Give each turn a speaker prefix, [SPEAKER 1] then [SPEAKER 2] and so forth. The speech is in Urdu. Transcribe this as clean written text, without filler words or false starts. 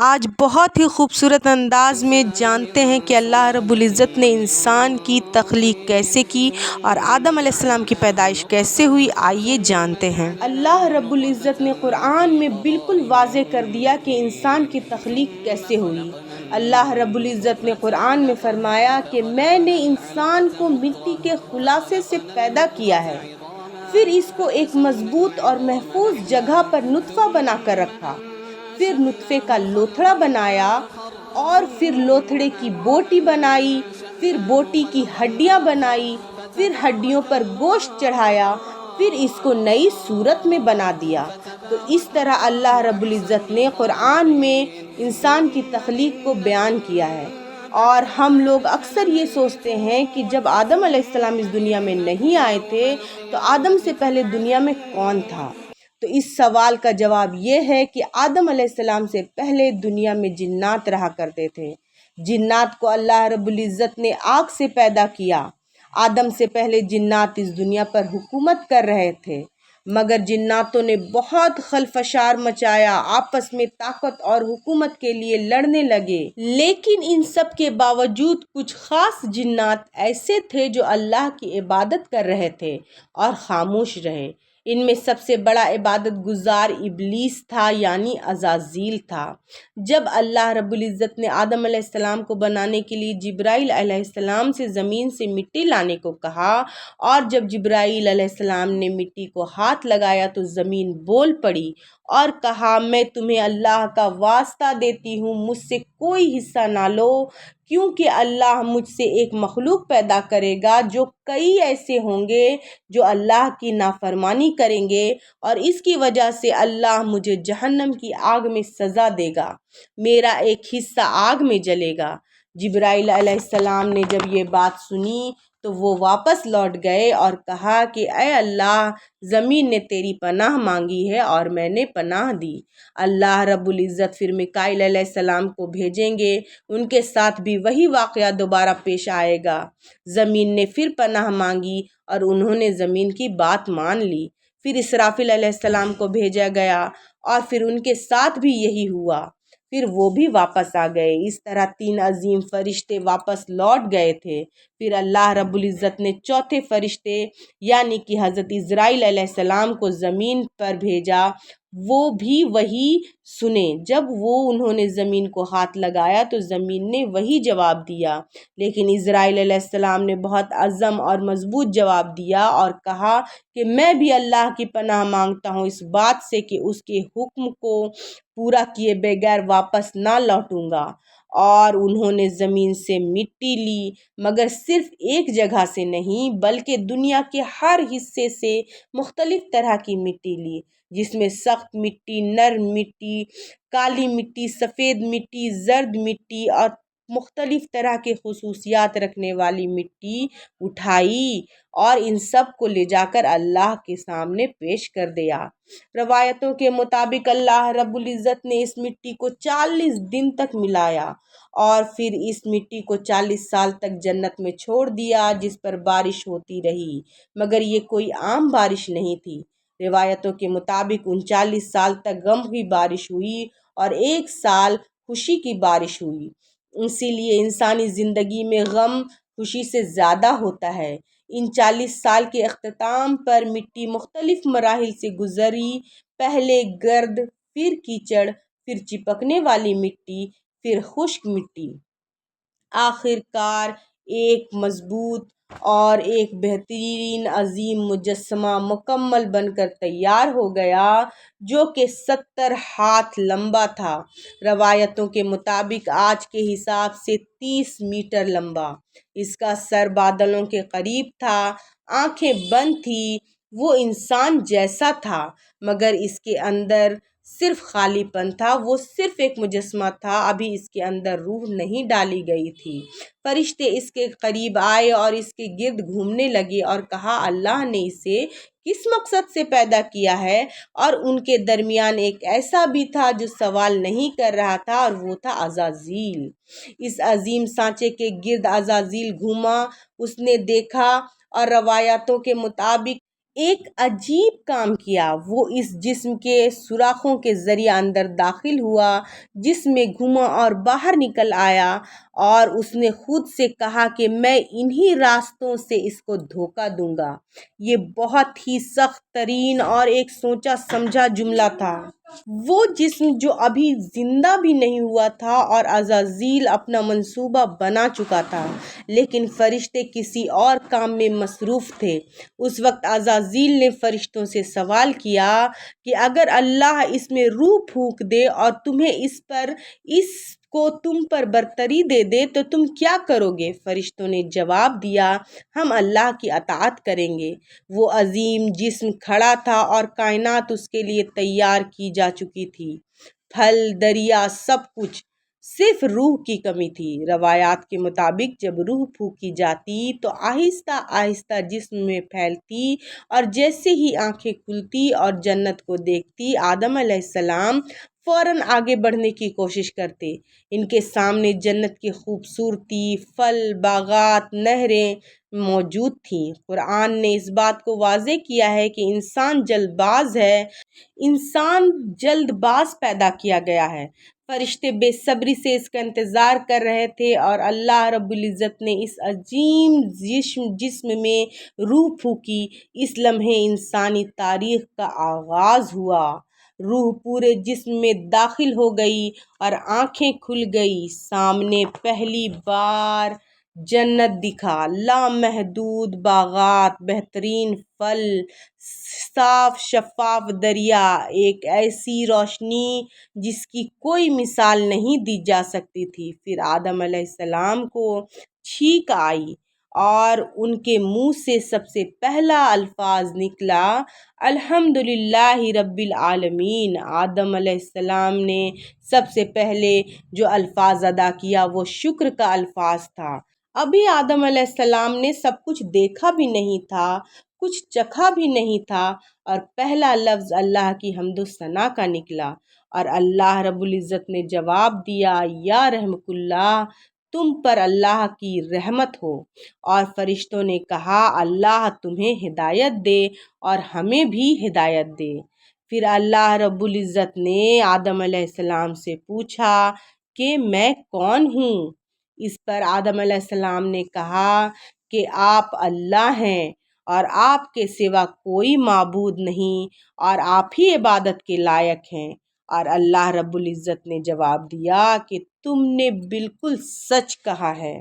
[SPEAKER 1] آج بہت ہی خوبصورت انداز میں جانتے ہیں کہ اللہ رب العزت نے انسان کی تخلیق کیسے کی اور آدم علیہ السلام کی پیدائش کیسے ہوئی، آئیے جانتے ہیں۔ اللہ رب العزت نے قرآن میں بالکل واضح کر دیا کہ انسان کی تخلیق کیسے ہوئی۔ اللہ رب العزت نے قرآن میں فرمایا کہ میں نے انسان کو مٹی کے خلاصے سے پیدا کیا ہے، پھر اس کو ایک مضبوط اور محفوظ جگہ پر نطفہ بنا کر رکھا، پھر نطفے کا لوتھڑا بنایا اور پھر لوتھڑے کی بوٹی بنائی، پھر بوٹی کی ہڈیاں بنائی، پھر ہڈیوں پر گوشت چڑھایا، پھر اس کو نئی صورت میں بنا دیا۔ تو اس طرح اللہ رب العزت نے قرآن میں انسان کی تخلیق کو بیان کیا ہے۔ اور ہم لوگ اکثر یہ سوچتے ہیں کہ جب آدم علیہ السلام اس دنیا میں نہیں آئے تھے تو آدم سے پہلے دنیا میں کون تھا؟ تو اس سوال کا جواب یہ ہے کہ آدم علیہ السلام سے پہلے دنیا میں جنات رہا کرتے تھے۔ جنات کو اللہ رب العزت نے آگ سے پیدا کیا۔ آدم سے پہلے جنات اس دنیا پر حکومت کر رہے تھے، مگر جناتوں نے بہت خلفشار مچایا، آپس میں طاقت اور حکومت کے لیے لڑنے لگے۔ لیکن ان سب کے باوجود کچھ خاص جنات ایسے تھے جو اللہ کی عبادت کر رہے تھے اور خاموش رہے۔ ان میں سب سے بڑا عبادت گزار ابلیس تھا، یعنی عزازیل تھا۔ جب اللہ رب العزت نے آدم علیہ السلام کو بنانے کے لیے جبرائیل علیہ السلام سے زمین سے مٹی لانے کو کہا اور جب جبرائیل علیہ السلام نے مٹی کو ہاتھ لگایا تو زمین بول پڑی اور کہا، میں تمہیں اللہ کا واسطہ دیتی ہوں، مجھ سے کوئی حصہ نہ لو، کیونکہ اللہ مجھ سے ایک مخلوق پیدا کرے گا جو کئی ایسے ہوں گے جو اللہ کی نافرمانی کریں گے اور اس کی وجہ سے اللہ مجھے جہنم کی آگ میں سزا دے گا، میرا ایک حصہ آگ میں جلے گا۔ جبرائیل علیہ السلام نے جب یہ بات سنی تو وہ واپس لوٹ گئے اور کہا کہ اے اللہ، زمین نے تیری پناہ مانگی ہے اور میں نے پناہ دی۔ اللہ رب العزت پھر میکائیل علیہ السلام کو بھیجیں گے، ان کے ساتھ بھی وہی واقعہ دوبارہ پیش آئے گا۔ زمین نے پھر پناہ مانگی اور انہوں نے زمین کی بات مان لی۔ پھر اسرافیل علیہ السلام کو بھیجا گیا اور پھر ان کے ساتھ بھی یہی ہوا، پھر وہ بھی واپس آ گئے۔ اس طرح 3 عظیم فرشتے واپس لوٹ گئے تھے۔ پھر اللہ رب العزت نے چوتھے فرشتے یعنی کہ حضرت عزرائیل علیہ السلام کو زمین پر بھیجا، وہ بھی وہی سنے۔ جب انہوں نے زمین کو ہاتھ لگایا تو زمین نے وہی جواب دیا، لیکن عزرائیل علیہ السلام نے بہت عزم اور مضبوط جواب دیا اور کہا کہ میں بھی اللہ کی پناہ مانگتا ہوں اس بات سے کہ اس کے حکم کو پورا کیے بغیر واپس نہ لوٹوں گا۔ اور انہوں نے زمین سے مٹی لی، مگر صرف ایک جگہ سے نہیں بلکہ دنیا کے ہر حصے سے مختلف طرح کی مٹی لی، جس میں سخت مٹی، نرم مٹی، کالی مٹی، سفید مٹی، زرد مٹی اور مختلف طرح کے خصوصیات رکھنے والی مٹی اٹھائی اور ان سب کو لے جا کر اللہ کے سامنے پیش کر دیا۔ روایتوں کے مطابق اللہ رب العزت نے اس مٹی کو 40 دن تک ملایا اور پھر اس مٹی کو 40 سال تک جنت میں چھوڑ دیا، جس پر بارش ہوتی رہی، مگر یہ کوئی عام بارش نہیں تھی۔ روایتوں کے مطابق 39 سال تک غم کی بارش ہوئی اور 1 سال خوشی کی بارش ہوئی۔ اسی لیے انسانی زندگی میں غم خوشی سے زیادہ ہوتا ہے۔ ان 40 سال کے اختتام پر مٹی مختلف مراحل سے گزری، پہلے گرد، پھر کیچڑ، پھر چپکنے والی مٹی، پھر خشک مٹی۔ آخر کار ایک مضبوط اور ایک بہترین عظیم مجسمہ مکمل بن کر تیار ہو گیا، جو کہ 70 ہاتھ لمبا تھا۔ روایتوں کے مطابق آج کے حساب سے 30 میٹر لمبا۔ اس کا سر بادلوں کے قریب تھا، آنکھیں بند تھیں، وہ انسان جیسا تھا، مگر اس کے اندر صرف خالی پن تھا، وہ صرف ایک مجسمہ تھا، ابھی اس کے اندر روح نہیں ڈالی گئی تھی۔ فرشتے اس کے قریب آئے اور اس کے گرد گھومنے لگے اور کہا، اللہ نے اسے کس مقصد سے پیدا کیا ہے؟ اور ان کے درمیان ایک ایسا بھی تھا جو سوال نہیں کر رہا تھا اور وہ تھا عزازیل۔ اس عظیم سانچے کے گرد عزازیل گھوما، اس نے دیکھا اور روایتوں کے مطابق ایک عجیب کام کیا۔ وہ اس جسم کے سوراخوں کے ذریعے اندر داخل ہوا، جسم میں گھما اور باہر نکل آیا، اور اس نے خود سے کہا کہ میں انہی راستوں سے اس کو دھوکہ دوں گا۔ یہ بہت ہی سخت ترین اور ایک سوچا سمجھا جملہ تھا۔ وہ جسم جو ابھی زندہ بھی نہیں ہوا تھا اور عزازیل اپنا منصوبہ بنا چکا تھا، لیکن فرشتے کسی اور کام میں مصروف تھے۔ اس وقت عزازیل نے فرشتوں سے سوال کیا کہ اگر اللہ اس میں روح پھونک دے اور اس کو تم پر برتری دے دے تو تم کیا کرو گے؟ فرشتوں نے جواب دیا، ہم اللہ کی اطاعت کریں گے۔ وہ عظیم جسم کھڑا تھا اور کائنات اس کے لیے تیار کی جا چکی تھی، پھل، دریا، سب کچھ، صرف روح کی کمی تھی۔ روایات کے مطابق جب روح پھونکی جاتی تو آہستہ آہستہ جسم میں پھیلتی، اور جیسے ہی آنکھیں کھلتی اور جنت کو دیکھتی، آدم علیہ السلام فوراً آگے بڑھنے کی کوشش کرتے۔ ان کے سامنے جنت کی خوبصورتی، پھل، باغات، نہریں موجود تھیں۔ قرآن نے اس بات کو واضح کیا ہے کہ انسان جلد باز ہے، انسان جلد باز پیدا کیا گیا ہے۔ فرشتے بے صبری سے اس کا انتظار کر رہے تھے، اور اللہ رب العزت نے اس عظیم جسم میں روح پھونکی۔ اس لمحے انسانی تاریخ کا آغاز ہوا۔ روح پورے جسم میں داخل ہو گئی اور آنکھیں کھل گئی۔ سامنے پہلی بار جنت دکھا، لامحدود باغات، بہترین پھل، صاف شفاف دریا، ایک ایسی روشنی جس کی کوئی مثال نہیں دی جا سکتی تھی۔ پھر آدم علیہ السلام کو چھینک آئی اور ان کے منہ سے سب سے پہلا الفاظ نکلا، الحمدللہ رب العالمین۔ آدم علیہ السلام نے سب سے پہلے جو الفاظ ادا کیا وہ شکر کا الفاظ تھا۔ ابھی آدم علیہ السلام نے سب کچھ دیکھا بھی نہیں تھا، کچھ چکھا بھی نہیں تھا، اور پہلا لفظ اللہ کی حمد و ثنا کا نکلا، اور اللہ رب العزت نے جواب دیا، یا رحمت اللہ، تم پر اللہ کی رحمت ہو۔ اور فرشتوں نے کہا، اللہ تمہیں ہدایت دے اور ہمیں بھی ہدایت دے۔ پھر اللہ رب العزت نے آدم علیہ السلام سے پوچھا کہ میں کون ہوں؟ اس پر آدم علیہ السلام نے کہا کہ آپ اللہ ہیں، اور آپ کے سوا کوئی معبود نہیں، اور آپ ہی عبادت کے لائق ہیں۔ اور اللہ رب العزت نے جواب دیا کہ تم نے بالکل سچ کہا ہے۔